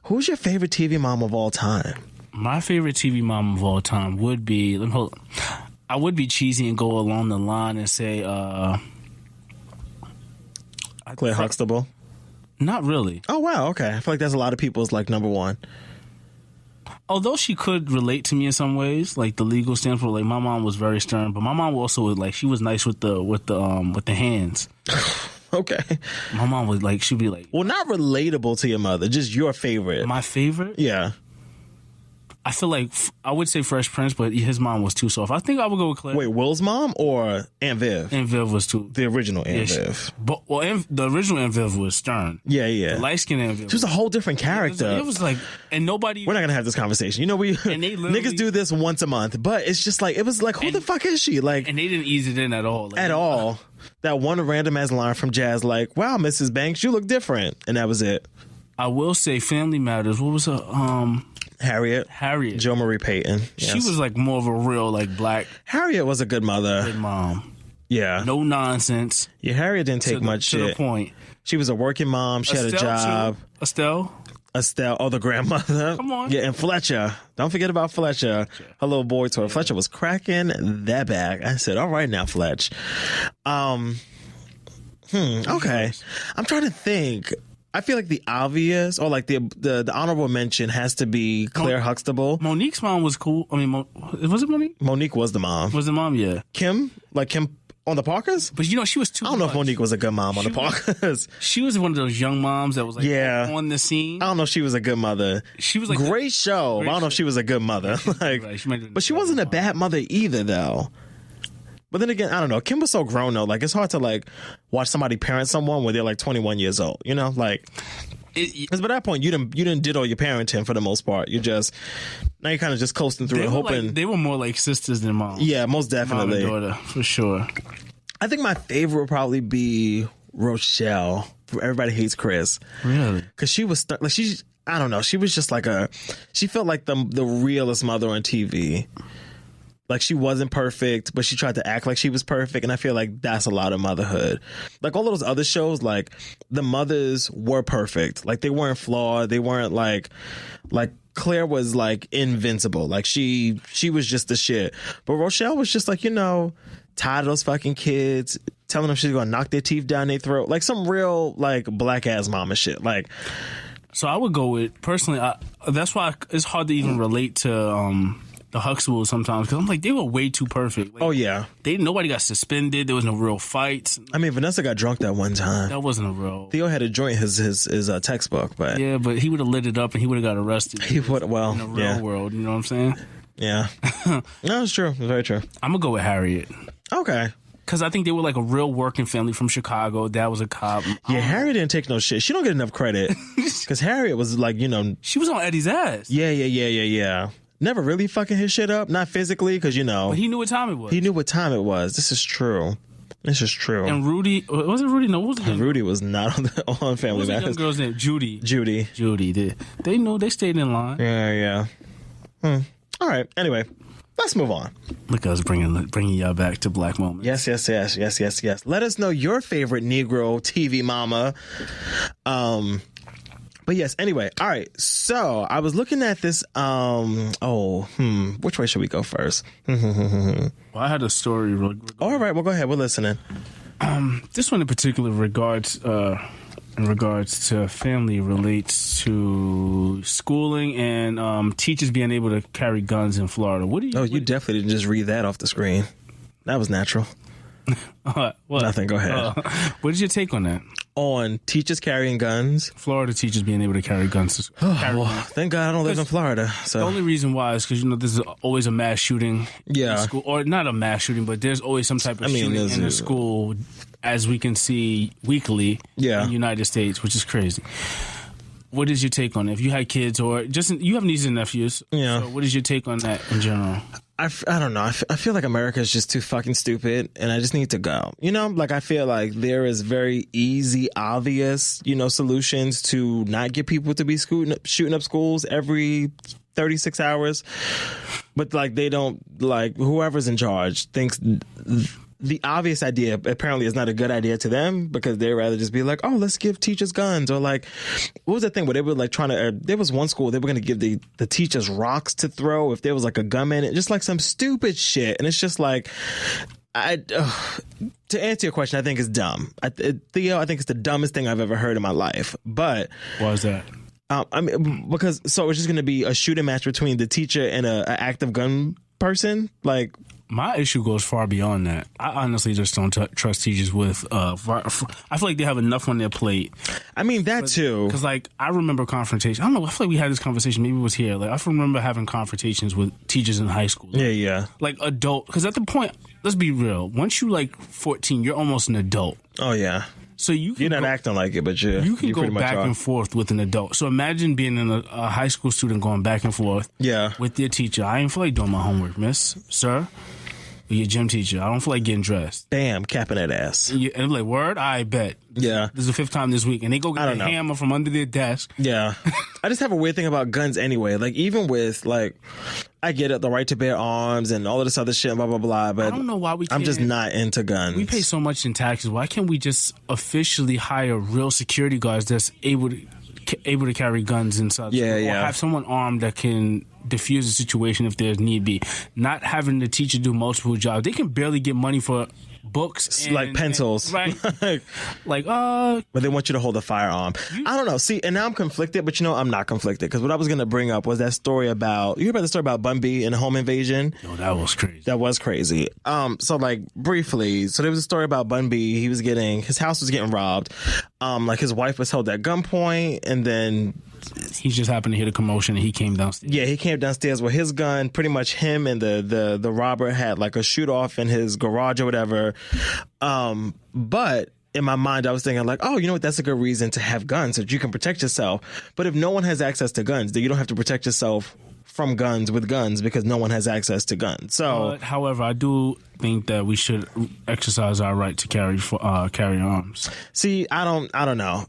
Who's your favorite TV mom of all time? My favorite TV mom of all time would be, I would be cheesy and go along the line and say Claire Huxtable? Not really. Oh, wow. Okay. I feel like there's a lot of people's like number one. Although she could relate to me in some ways, like the legal standpoint, like my mom was very stern, but my mom also was like, she was nice with the hands. Okay. My mom was like, she'd be like, well, not relatable to your mother, just your favorite. My favorite? Yeah. I feel like I would say Fresh Prince, but his mom was too soft. I think I would go with Claire. Wait, Will's mom or Aunt Viv? Aunt Viv was too. The original Aunt Viv. The original Aunt Viv was stern. Yeah, yeah. The light-skinned Aunt Viv. She was a whole different character. It was like, and nobody. We're not gonna have this conversation. You know, niggas do this once a month, but it's just like, it was like, who the fuck is she? Like, and they didn't ease it in at all. At all. That one random ass line from Jazz, like, wow, Mrs. Banks, you look different. And that was it. I will say Family Matters. What was her, Harriet. Jo Marie Payton. Yes. She was like more of a real like black. Harriet was a good mother. Good mom. Yeah. No nonsense. Yeah, Harriet didn't take much shit. To the point. She was a working mom. She had a job. Estelle. Oh, the grandmother. Come on. Yeah, and Fletcher. Don't forget about Fletcher. Her little boy toy. Yeah. Fletcher was cracking that bag. I said, all right now, Fletch. Okay. I'm trying to think. I feel like the obvious, or like the honorable mention, has to be Claire Huxtable. Monique's mom was cool. I mean, was it Monique? Monique was the mom. Was the mom? Yeah. Kim on the Parkers? But you know, she was too. I don't know if Monique was a good mom on the Parkers. She was one of those young moms that was like on the scene. I don't know if she was a good mother. She was like great show. I don't know if she was a good mother. But she wasn't a bad mother either, though. But then again, I don't know. Kim was so grown though. Like, it's hard to like watch somebody parent someone when they're like 21 years old. You know, like, because by that point you didn't diddle your parenting for the most part. You're kind of just coasting through it, hoping. They were more like sisters than mom. Yeah, most definitely. Mom and daughter, for sure. I think my favorite would probably be Rochelle. Everybody Hates Chris. Really? Because she was like I don't know. She was just like she felt like the realest mother on TV. Like, she wasn't perfect, but she tried to act like she was perfect. And I feel like that's a lot of motherhood. Like, all of those other shows, like, the mothers were perfect. Like, they weren't flawed. They weren't like Claire was like invincible. Like, she was just the shit. But Rochelle was just like, tired of those fucking kids, telling them she's going to knock their teeth down their throat. Like, some real, like, black ass mama shit. Like, so I would go with, personally, that's why it's hard to even relate to, the Huxtables sometimes, because I'm like, they were way too perfect. Like, oh yeah, nobody got suspended. There was no real fights. I mean, Vanessa got drunk that one time. That wasn't a real. Theo had to join his textbook, but yeah, but he would have lit it up and he would have got arrested. He would. Well, in the real world, you know what I'm saying? Yeah, no, it's true. It's very true. I'm gonna go with Harriet. Okay. Because I think they were like a real working family from Chicago. Dad was a cop. Yeah, Harriet didn't take no shit. She don't get enough credit. Because Harriet was like, she was on Eddie's ass. Yeah. Never really fucking his shit up. Not physically, because, But he knew what time it was. He knew what time it was. This is true. And Rudy, was it Rudy? No, what was it? Rudy was not on Family Matters. What was the young girl's name? Judy. They know, they stayed in line. Yeah. All right. Anyway, let's move on. Look at us bringing y'all back to Black Moments. Yes. Let us know your favorite Negro TV mama. But yes, anyway, all right. So I was looking at this. Which way should we go first? Well, I had a story. All right, well, go ahead. We're listening. This one in particular, in regards to family, relates to schooling and teachers being able to carry guns in Florida. You definitely didn't just read that off the screen. That was natural. What? Nothing. Go ahead. What is your take on that? On teachers carrying guns? Florida teachers being able to carry guns. Thank God I don't live in Florida. So the only reason why is because there's always a mass shooting in school, or not a mass shooting, but there's always some type of shooting in the school, as we can see weekly in the United States, which is crazy. What is your take on it? If you had kids, or just you have nieces and nephews, so what is your take on that in general? I don't know. I feel like America is just too fucking stupid, and I just need to go. Like, I feel like there is very easy, obvious, solutions to not get people to be shooting up schools every 36 hours. But, like, they don't, like, whoever's in charge thinks the obvious idea apparently is not a good idea to them because they'd rather just be like, oh, let's give teachers guns. Or like, what was that thing where they were like trying to, there was one school, they were going to give the teachers rocks to throw if there was like a gun in it, just like some stupid shit. And it's just like, to answer your question, I think it's dumb. Theo, I think it's the dumbest thing I've ever heard in my life. But why is that? I mean, because so it's just going to be a shooting match between the teacher and an active gun person. Like, my issue goes far beyond that. I honestly just don't trust teachers with. I feel like they have enough on their plate. I mean that too. Because like I remember confrontation. I don't know. I feel like we had this conversation. Maybe it was here. Like I remember having confrontations with teachers in high school. Yeah. Like adult. Because at the point, let's be real. Once you like 14, you're almost an adult. Oh yeah. So you're not acting like it, but you can go back and forth with an adult. So imagine being a high school student going back and forth with your teacher. I ain't feel like doing my homework, miss, sir. Or your gym teacher. I don't feel like getting dressed. Bam, capping that ass. And I'm like, word? I bet. Yeah. This is the 5th time this week. And they go get the hammer from under their desk. Yeah. I just have a weird thing about guns anyway. Like, even with, like, I get it, the right to bear arms and all of this other shit, blah, blah, blah. But I don't know why we can't. I'm just not into guns. We pay so much in taxes. Why can't we just officially hire real security guards that's able to carry guns inside? Yeah. Or have someone armed that can diffuse the situation if there's need be. Not having the teacher do multiple jobs. They can barely get money for books like pencils, right? But they want you to hold a firearm. I don't know. See, and now I'm conflicted, but I'm not conflicted because what I was going to bring up was that story about, you hear about the story about Bun B and the home invasion? No, that was crazy. That was crazy. So like briefly, so there was a story about Bun B. His house was getting robbed. Like his wife was held at gunpoint, and then he just happened to hear the commotion and he came downstairs. Yeah, he came downstairs with his gun. Pretty much him and the robber had like a shoot off in his garage or whatever. But in my mind, I was thinking like, oh, you know what? That's a good reason to have guns so that you can protect yourself. But if no one has access to guns, then you don't have to protect yourself from guns with guns because no one has access to guns. So, however, I do think that we should exercise our right to carry arms. See, I don't know.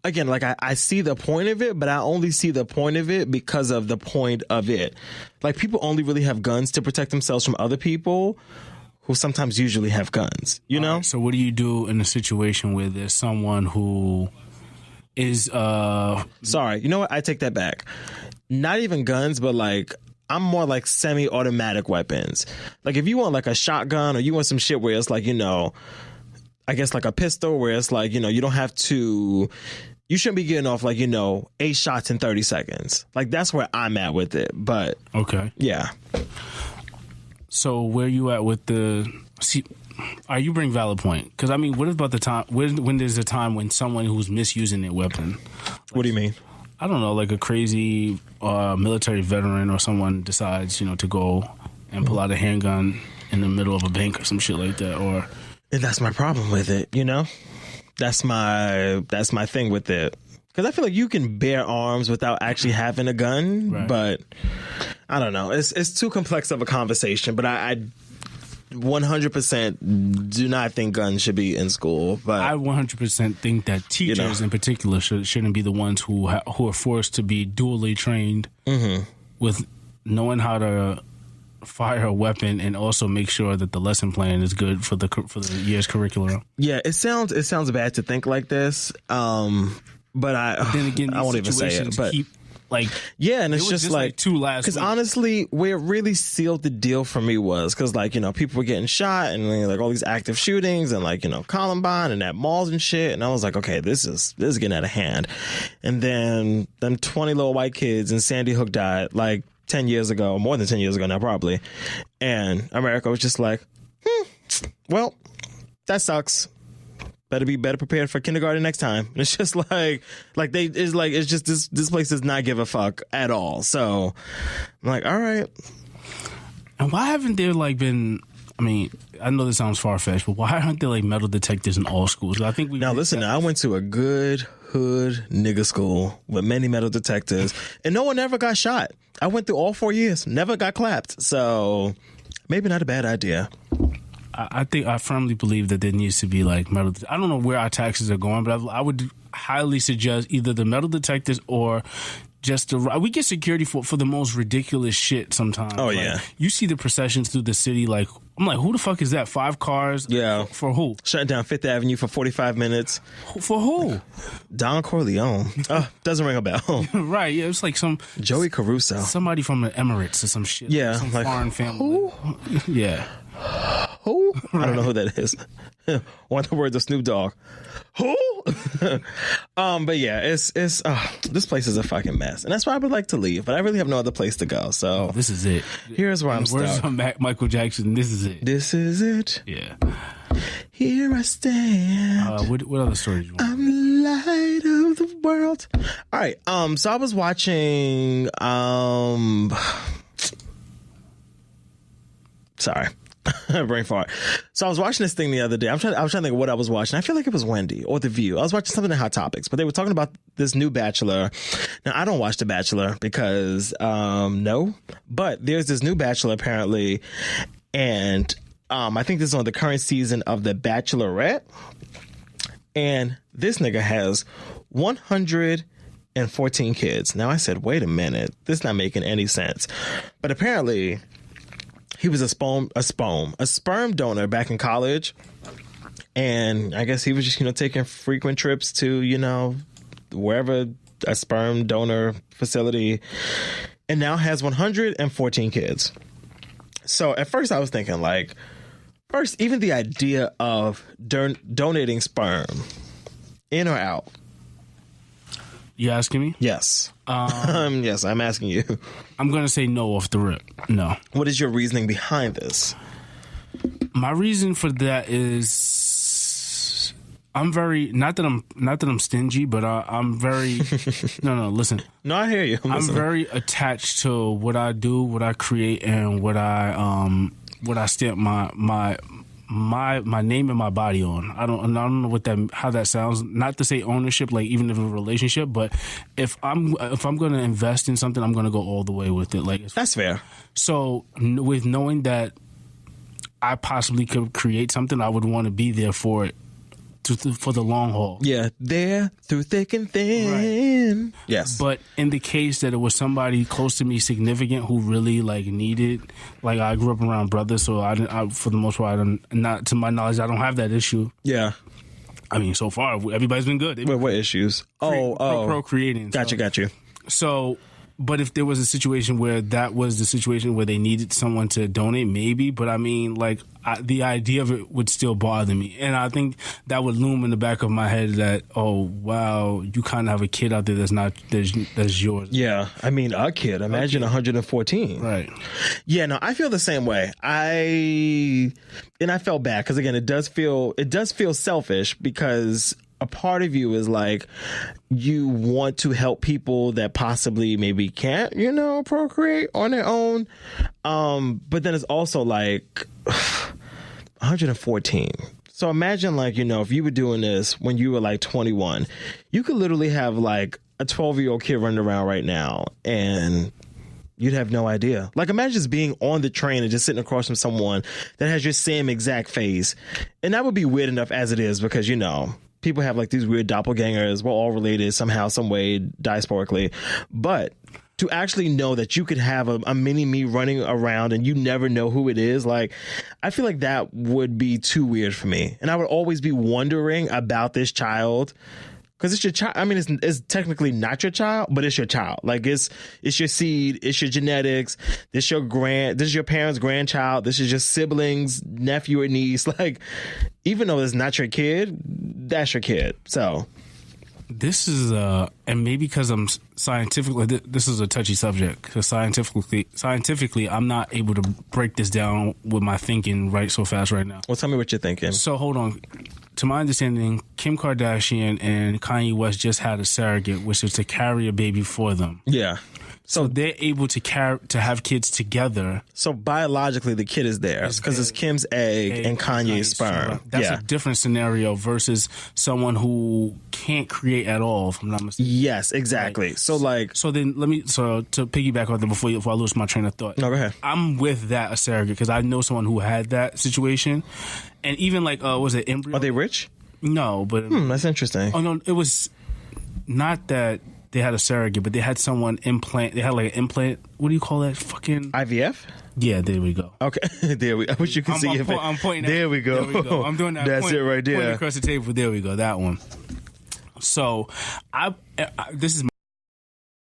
Again, like I see the point of it, but I only see the point of it because of the point of it. Like people only really have guns to protect themselves from other people who sometimes usually have guns, you know? Right, so what do you do in a situation where there's someone who is... Sorry, you know what? I take that back. Not even guns, but like... I'm more like semi-automatic weapons. Like if you want like a shotgun or you want some shit where it's like, I guess like a pistol where it's like, you don't have to... You shouldn't be getting off like, 8 shots in 30 seconds. Like that's where I'm at with it. But... Okay. Yeah. So where you at with the... you bring valid point. Because, I mean, what about the time... When there's a time when someone who's misusing their weapon... What do you mean? I don't know, like a crazy military veteran or someone decides, to go and pull out a handgun in the middle of a bank or some shit like that. And that's my problem with it, That's my thing with it. Because I feel like you can bear arms without actually having a gun, right. But I don't know. It's too complex of a conversation, but I 100% do not think guns should be in school. But I 100% think that teachers in particular shouldn't be the ones who are forced to be dually trained with knowing how to fire a weapon and also make sure that the lesson plan is good for the year's curriculum. Yeah, it sounds bad to think like this, but then again, I won't even say it. But and it's just like two last. Because honestly, where it really sealed the deal for me was because people were getting shot and like all these active shootings and Columbine and at malls and shit, and I was like, okay, this is getting out of hand. And then them 20 little white kids and Sandy Hook died 10 years ago, more than 10 years ago now probably, and America was just like, well, that sucks. Better be better prepared for kindergarten next time. And it's just it's just this place does not give a fuck at all. So I'm like, all right. And why haven't there been? I mean, I know this sounds far fetched, but why aren't there metal detectors in all schools? I think I went to a good hood nigga school with many metal detectors, and no one ever got shot. I went through all 4 years, never got clapped. So maybe not a bad idea. I firmly believe that there needs to be metal. I don't know where our taxes are going, but I would highly suggest either the metal detectors or just we get security for the most ridiculous shit sometimes. Oh, like, yeah. You see the processions through the city, like, I'm like, who the fuck is that? 5 cars? Yeah. For who? Shutting down 5th Avenue for 45 minutes. For who? Don Corleone. Doesn't ring a bell. Right, yeah, it's like some... Joey Caruso. Somebody from the Emirates or some shit. Yeah. Some foreign family. Who? Yeah. Who? Right. I don't know who that is. One of the words of Snoop Dogg. Who? But yeah, it's this place is a fucking mess, and that's why I would like to leave. But I really have no other place to go. So this is it. Here's where I'm stuck. Where's Michael Jackson? This is it. This is it. Yeah. Here I stand. What other stories? You want? I'm the light of the world. All right. So I was watching. Sorry. Brain fart. So I was watching this thing the other day. I was trying to think of what I was watching. I feel like it was Wendy or The View. I was watching something in Hot Topics, but they were talking about this new Bachelor. Now, I don't watch The Bachelor because, no. But there's this new Bachelor apparently. And I think this is on the current season of The Bachelorette. And this nigga has 114 kids. Now, I said, wait a minute. This is not making any sense. But apparently... he was a sperm donor back in college. And I guess he was just, taking frequent trips to, wherever a sperm donor facility, and now has 114 kids. So at first I was thinking even the idea of donating sperm, in or out. You asking me? Yes. Yes, I'm asking you. I'm going to say no off the rip. No. What is your reasoning behind this? My reason for that is I'm very not that I'm stingy, but I'm very no. Listen. No, I hear you. I'm very attached to what I do, what I create, and what I stamp my name and my body on. I don't know how that sounds. Not to say ownership, like even if a relationship, but if I'm going to invest in something, I'm going to go all the way with it. Like that's fair. So with knowing that I possibly could create something, I would want to be there for it. For the long haul. Yeah, there through thick and thin. Right. Yes. But in the case that it was somebody close to me, significant, who really needed, I grew up around brothers, so I for the most part, not to my knowledge, I don't have that issue. Yeah. I mean, so far everybody's been good. What issues? Procreating. Got you. So. But if there was a situation where that was the situation where they needed someone to donate, maybe. But I mean, the idea of it would still bother me. And I think that would loom in the back of my head that, oh, wow, you kind of have a kid out there that's yours. Yeah. I mean, a kid. Imagine 114. Right. Yeah, no, I feel the same way. I felt bad because, again, it does feel selfish because a part of you is you want to help people that possibly maybe can't, procreate on their own. But then it's also 114. So imagine if you were doing this when you were 21, you could literally have a 12-year-old kid running around right now and you'd have no idea. Imagine just being on the train and just sitting across from someone that has your same exact face. And that would be weird enough as it is because, people have these weird doppelgangers. We're all related somehow, some way, diasporically. But to actually know that you could have a mini me running around and you never know who it is, I feel like that would be too weird for me. And I would always be wondering about this child. Because it's your child. I mean, it's technically not your child, but it's your child. It's your seed. It's your genetics. This is your parents' grandchild. This is your siblings, nephew or niece. Even though it's not your kid, that's your kid. So this is and maybe because I'm scientifically, this is a touchy subject. Because scientifically, I'm not able to break this down with my thinking right so fast right now. Well, tell me what you're thinking. So hold on. To my understanding, Kim Kardashian and Kanye West just had a surrogate, which is to carry a baby for them. Yeah. So they're able to have kids together. So biologically, the kid is there because it's Kim's egg and Kanye's sperm. So that's a different scenario versus someone who can't create at all, if I'm not mistaken. Yes, exactly. Right. So to piggyback on that before I lose my train of thought. No, go ahead. I'm with that a surrogate because I know someone who had that situation, and even was it embryo? Are they rich? No, but that's interesting. Oh no, it was not that. they had a surrogate, but they had someone implant. They had like an implant. What do you call that? Fucking IVF. Yeah, there we go. Okay, there we. I wish you could see it. I'm pointing. There we go. There we go. I'm doing that. That's it right there. Pointing across the table. There we go. That one. So, this is